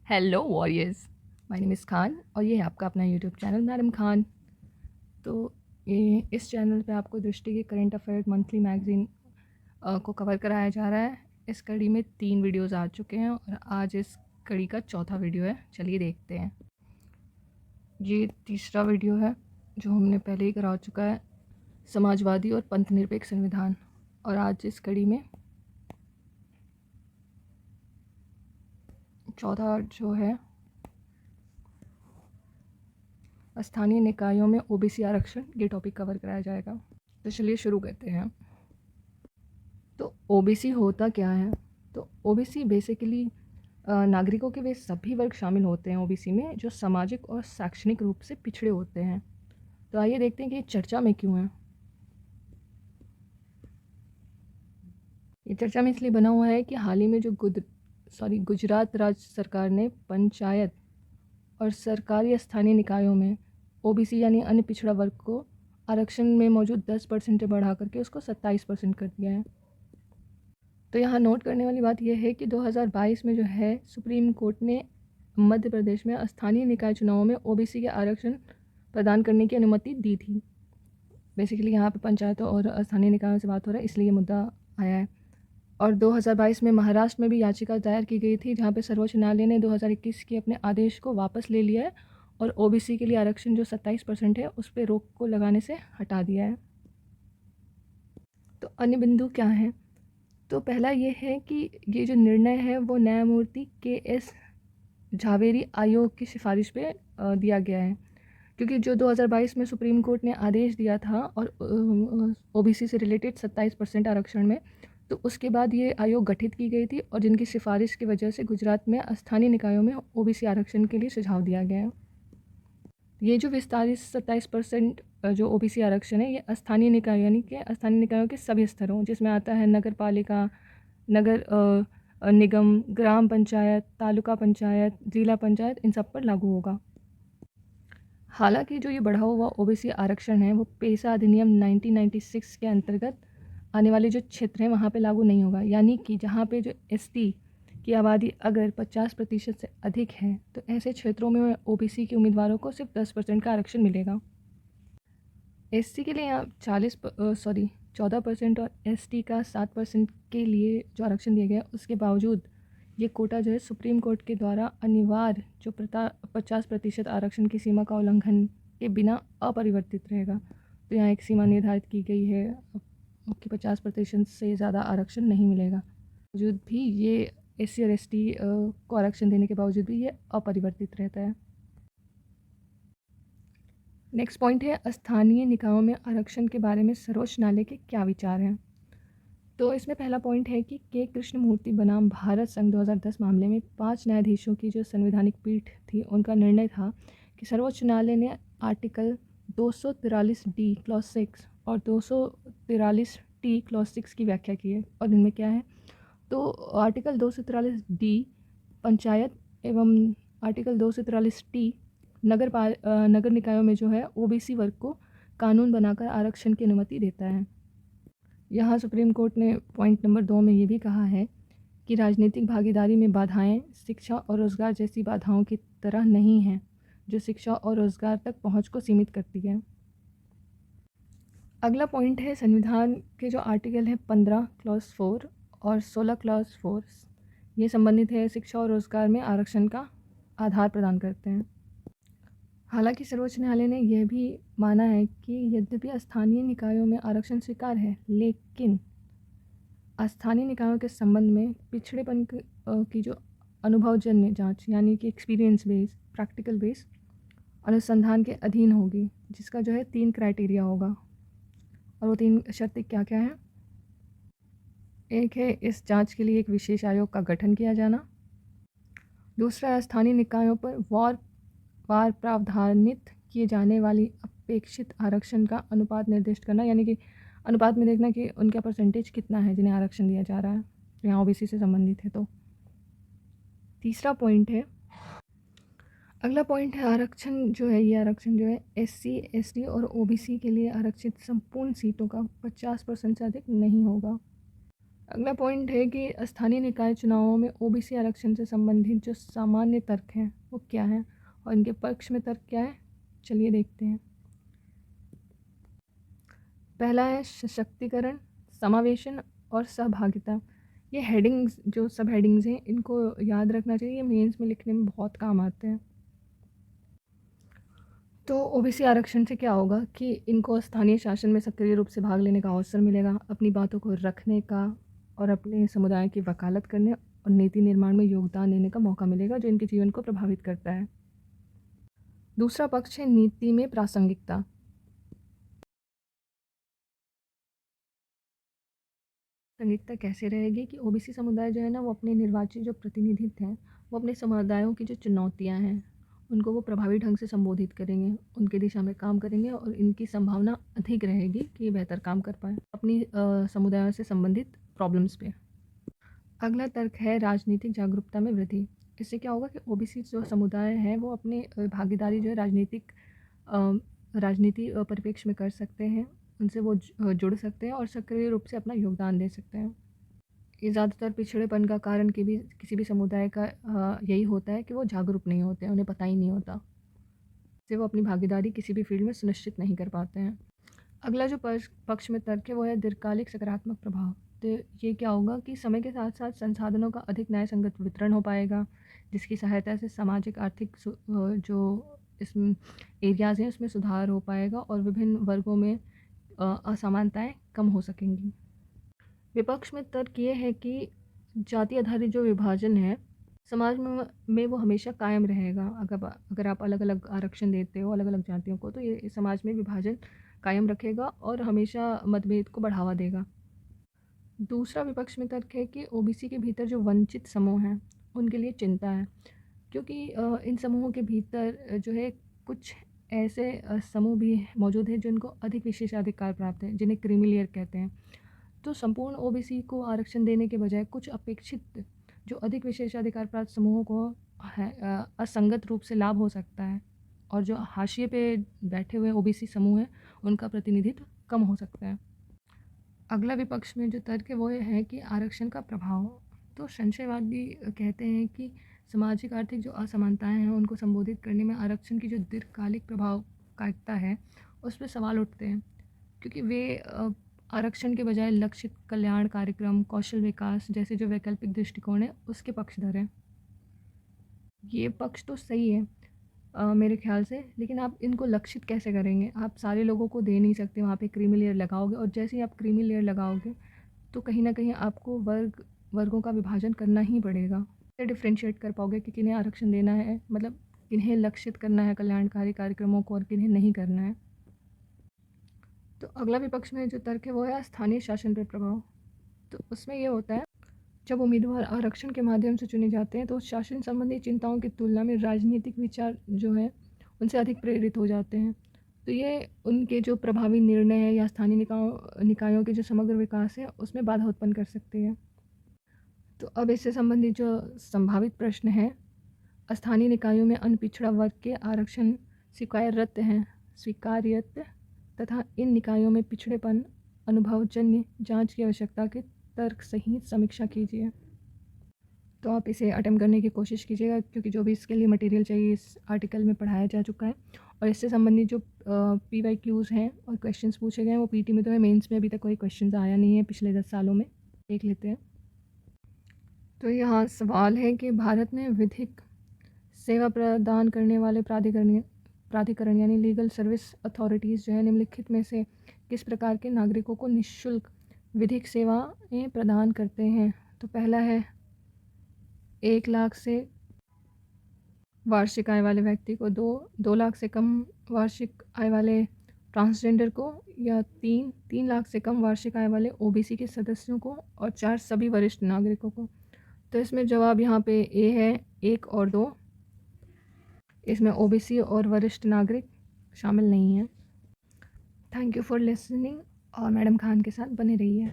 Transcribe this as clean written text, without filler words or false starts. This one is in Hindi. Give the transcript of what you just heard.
Hello warriors. My name is Khan और ये है आपका अपना यूट्यूब चैनल मैडम खान। तो ये इस चैनल पे आपको दृष्टि के करंट अफेयर मंथली मैगज़ीन को कवर कराया जा रहा है। इस कड़ी में 3 वीडियोज़ आ चुके हैं और आज इस कड़ी का चौथा वीडियो है। चलिए देखते हैं। ये तीसरा वीडियो है जो हमने पहले ही करा चुका है, समाजवादी और पंथनिरपेक्ष संविधान। और आज इस कड़ी में चौथा जो है, स्थानीय निकायों में ओबीसी आरक्षण, ये टॉपिक कवर कराया जाएगा। तो चलिए शुरू करते हैं। तो ओबीसी होता क्या है? तो ओबीसी बेसिकली नागरिकों के वे सभी वर्ग शामिल होते हैं ओबीसी में जो सामाजिक और शैक्षणिक रूप से पिछड़े होते हैं। तो आइए देखते हैं कि ये चर्चा में क्यों है। ये चर्चा में इसलिए बना हुआ है कि हाल ही में जो गुजरात राज्य सरकार ने पंचायत और सरकारी स्थानीय निकायों में ओबीसी यानी अन्य पिछड़ा वर्ग को आरक्षण में मौजूद 10% से बढ़ा करके उसको 27% कर दिया है। तो यहाँ नोट करने वाली बात यह है कि 2022 में जो है सुप्रीम कोर्ट ने मध्य प्रदेश में स्थानीय निकाय चुनावों में ओबीसी के आरक्षण प्रदान करने की अनुमति दी थी। बेसिकली यहाँ पे पंचायतों और स्थानीय निकायों से बात हो रहा है, इसलिए ये मुद्दा आया है। और 2022 में महाराष्ट्र में भी याचिका दायर की गई थी, जहाँ पे सर्वोच्च न्यायालय ने 2021 के अपने आदेश को वापस ले लिया है और ओबीसी के लिए आरक्षण जो 27% है उस पर रोक को लगाने से हटा दिया है। तो अन्य बिंदु क्या हैं? तो पहला ये है कि ये जो निर्णय है वो न्यायमूर्ति के.एस. झावेरी आयोग की सिफारिश पे दिया गया है, क्योंकि जो 2022 में सुप्रीम कोर्ट ने आदेश दिया था और ओबीसी से रिलेटेड 27% आरक्षण में, तो उसके बाद ये आयोग गठित की गई थी और जिनकी सिफारिश की वजह से गुजरात में स्थानीय निकायों में ओबीसी आरक्षण के लिए सुझाव दिया गया है। ये जो विस्तारित 27% जो ओबीसी आरक्षण है ये स्थानीय निकाय यानी कि स्थानीय निकायों के सभी स्तरों, जिसमें आता है नगर पालिका, नगर निगम, ग्राम पंचायत, तालुका पंचायत, जिला पंचायत, इन सब पर लागू होगा। हालांकि जो ये बढ़ा हुआ ओबीसी आरक्षण है वो पेशा अधिनियम 1996 के अंतर्गत आने वाले जो क्षेत्र हैं वहाँ पे लागू नहीं होगा, यानी कि जहाँ पे जो एसटी की आबादी अगर 50% से अधिक है तो ऐसे क्षेत्रों में ओबीसी के उम्मीदवारों को सिर्फ 10% का आरक्षण मिलेगा। एससी के लिए यहाँ 14% और एसटी का 7% के लिए जो आरक्षण दिया गया उसके बावजूद ये कोटा जो है सुप्रीम कोर्ट के द्वारा अनिवार्य जो 50% आरक्षण की सीमा का उल्लंघन के बिना अपरिवर्तित रहेगा। तो यहाँ एक सीमा निर्धारित की गई है कि 50% से ज़्यादा आरक्षण नहीं मिलेगा। बावजूद भी ये एससी और एसटी को आरक्षण देने के बावजूद भी ये अपरिवर्तित रहता है। नेक्स्ट पॉइंट है स्थानीय निकायों में आरक्षण के बारे में सर्वोच्च न्यायालय के क्या विचार हैं। तो इसमें पहला पॉइंट है कि के कृष्णमूर्ति बनाम भारत संघ 2010 मामले में 5 न्यायाधीशों की जो संवैधानिक पीठ थी उनका निर्णय था कि सर्वोच्च न्यायालय ने आर्टिकल 243 डी क्लॉज 6 और 243 टी क्लॉज 6 की व्याख्या की है। और इनमें क्या है? तो आर्टिकल 243 डी पंचायत एवं आर्टिकल 243 टी नगर निकायों में जो है ओबीसी वर्ग को कानून बनाकर आरक्षण की अनुमति देता है। यहाँ सुप्रीम कोर्ट ने पॉइंट नंबर 2 में ये भी कहा है कि राजनीतिक भागीदारी में बाधाएं शिक्षा और रोजगार जैसी बाधाओं की तरह नहीं हैं जो शिक्षा और रोजगार तक पहुँच को सीमित करती है। अगला पॉइंट है संविधान के जो आर्टिकल है 15 क्लॉज 4 और 16 क्लॉज 4, ये संबंधित है शिक्षा और रोजगार में आरक्षण का आधार प्रदान करते हैं। हालांकि सर्वोच्च न्यायालय ने यह भी माना है कि यद्यपि स्थानीय निकायों में आरक्षण स्वीकार है, लेकिन स्थानीय निकायों के संबंध में पिछड़ेपन की जो अनुभवजन्य जांच यानी कि एक्सपीरियंस बेस, प्रैक्टिकल बेस अनुसंधान के अधीन होगी, जिसका जो है 3 क्राइटेरिया होगा। और वो 3 शर्तें क्या क्या हैं? एक है इस जांच के लिए एक विशेष आयोग का गठन किया जाना। दूसरा, स्थानीय निकायों पर वार प्रावधानित किए जाने वाली अपेक्षित आरक्षण का अनुपात निर्दिष्ट करना, यानी कि अनुपात में देखना कि उनका परसेंटेज कितना है जिन्हें आरक्षण दिया जा रहा है, यहाँ ओबीसी से संबंधित है। तो तीसरा पॉइंट है, अगला पॉइंट है आरक्षण जो है, ये आरक्षण जो है एससी, एसटी और ओबीसी के लिए आरक्षित संपूर्ण सीटों का 50% से अधिक नहीं होगा। अगला पॉइंट है कि स्थानीय निकाय चुनावों में ओबीसी आरक्षण से संबंधित जो सामान्य तर्क हैं वो क्या हैं और इनके पक्ष में तर्क क्या है, चलिए देखते हैं। पहला है सशक्तिकरण, समावेशन और सहभागिता। ये हेडिंग्स, जो सब हेडिंग्स हैं, इनको याद रखना चाहिए, ये मेंस में लिखने में बहुत काम आते हैं। तो ओबीसी आरक्षण से क्या होगा कि इनको स्थानीय शासन में सक्रिय रूप से भाग लेने का अवसर मिलेगा, अपनी बातों को रखने का और अपने समुदाय की वकालत करने और नीति निर्माण में योगदान देने का मौका मिलेगा, जो इनके जीवन को प्रभावित करता है। दूसरा पक्ष है नीति में प्रासंगिकता। प्रासंगिकता कैसे रहेगी कि ओबीसी समुदाय जो है ना, वो अपने निर्वाचित जो प्रतिनिधित्व हैं, वो अपने समुदायों की जो चुनौतियां हैं उनको वो प्रभावी ढंग से संबोधित करेंगे, उनके दिशा में काम करेंगे और इनकी संभावना अधिक रहेगी कि बेहतर काम कर पाए अपनी समुदायों से संबंधित प्रॉब्लम्स पे। अगला तर्क है राजनीतिक जागरूकता में वृद्धि। इससे क्या होगा कि ओबीसी जो समुदाय है वो अपने भागीदारी जो है राजनीति परिप्रेक्ष्य में कर सकते हैं, उनसे वो जुड़ सकते हैं और सक्रिय रूप से अपना योगदान दे सकते हैं। ये ज़्यादातर पिछड़ेपन का कारण कि भी किसी भी समुदाय का यही होता है कि वो जागरूक नहीं होते हैं, उन्हें पता ही नहीं होता, इससे वो अपनी भागीदारी किसी भी फील्ड में सुनिश्चित नहीं कर पाते हैं। अगला जो पक्ष में तर्क है वो है दीर्घकालिक सकारात्मक प्रभाव। तो ये क्या होगा कि समय के साथ साथ संसाधनों का अधिक न्याय संगत वितरण हो पाएगा, जिसकी सहायता से सामाजिक आर्थिक जो इस एरियाज़ हैं उसमें सुधार हो पाएगा और विभिन्न वर्गों में असमानताएं कम हो सकेंगी। विपक्ष में तर्क ये है कि जाति आधारित जो विभाजन है समाज में वो हमेशा कायम रहेगा। अगर आप अलग अलग आरक्षण देते हो अलग अलग जातियों को, तो ये समाज में विभाजन कायम रखेगा और हमेशा मतभेद को बढ़ावा देगा। दूसरा विपक्ष में तर्क है कि ओबीसी के भीतर जो वंचित समूह हैं उनके लिए चिंता है, क्योंकि इन समूहों के भीतर जो है कुछ ऐसे समूह भी मौजूद हैं जिनको अधिक विशेषाधिकार प्राप्त हैं, जिन्हें क्रीमी लेयर कहते हैं। तो संपूर्ण ओबीसी को आरक्षण देने के बजाय कुछ अपेक्षित जो अधिक विशेषाधिकार प्राप्त समूहों को असंगत रूप से लाभ हो सकता है और जो हाशिए पे बैठे हुए ओबीसी समूह हैं उनका प्रतिनिधित्व कम हो सकता है। अगला विपक्ष में जो तर्क है वो ये है कि आरक्षण का प्रभाव। तो संशयवादी कहते हैं कि सामाजिक आर्थिक जो असमानताएं हैं उनको संबोधित करने में आरक्षण की जो दीर्घकालिक प्रभावकारिता है उस पर सवाल उठते हैं, क्योंकि वे आरक्षण के बजाय लक्षित कल्याण कार्यक्रम, कौशल विकास जैसे जो वैकल्पिक दृष्टिकोण है उसके पक्षधर हैं। ये पक्ष तो सही है मेरे ख्याल से, लेकिन आप इनको लक्षित कैसे करेंगे? आप सारे लोगों को दे नहीं सकते, वहाँ पे क्रीमी लेयर लगाओगे और जैसे ही आप क्रीमी लेयर लगाओगे तो कहीं ना कहीं आपको वर्गों का विभाजन करना ही पड़ेगा। कैसे डिफ्रेंशिएट कर पाओगे कि किन्हें आरक्षण देना है, मतलब किन्हें लक्षित करना है कल्याणकारी कार्यक्रमों को और किन्हें नहीं करना है। तो अगला विपक्ष में जो तर्क है वो है स्थानीय शासन पर प्रभाव। तो उसमें ये होता है जब उम्मीदवार आरक्षण के माध्यम से चुने जाते हैं तो शासन संबंधी चिंताओं की तुलना में राजनीतिक विचार जो है उनसे अधिक प्रेरित हो जाते हैं। तो ये उनके जो प्रभावी निर्णय है या स्थानीय निकायों के जो समग्र विकास है उसमें बाधा उत्पन्न कर सकती है। तो अब इससे संबंधित जो संभावित प्रश्न है, स्थानीय निकायों में अनपिछड़ा वर्ग के आरक्षण स्वीकार्यत तथा इन निकायों में पिछड़ेपन अनुभवजन्य जांच की आवश्यकता के तर्क सहित समीक्षा कीजिए। तो आप इसे अटेम्प्ट करने की कोशिश कीजिएगा, क्योंकि जो भी इसके लिए मटेरियल चाहिए इस आर्टिकल में पढ़ाया जा चुका है और इससे संबंधित जो PYQs हैं और क्वेश्चंस पूछे गए हैं वो PT में तो है, मेंस में अभी तक कोई क्वेश्चन आया नहीं है पिछले 10 सालों में। देख लेते हैं। तो यहाँ सवाल है कि भारत में विधिक सेवा प्रदान करने वाले प्राधिकरण यानी लीगल सर्विस अथॉरिटीज़ जो है निम्नलिखित में से किस प्रकार के नागरिकों को निःशुल्क विधिक सेवाएं प्रदान करते हैं? तो पहला है 1 लाख से वार्षिक आय वाले व्यक्ति को, 2 लाख से कम वार्षिक आय वाले ट्रांसजेंडर को, या 3 लाख से कम वार्षिक आय वाले ओबीसी के सदस्यों को, और 4 सभी वरिष्ठ नागरिकों को। तो इसमें जवाब यहाँ पे ए है, 1 और 2। इसमें ओबीसी और वरिष्ठ नागरिक शामिल नहीं है। थैंक यू फॉर लिसनिंग और मैडम खान के साथ बने रहिए।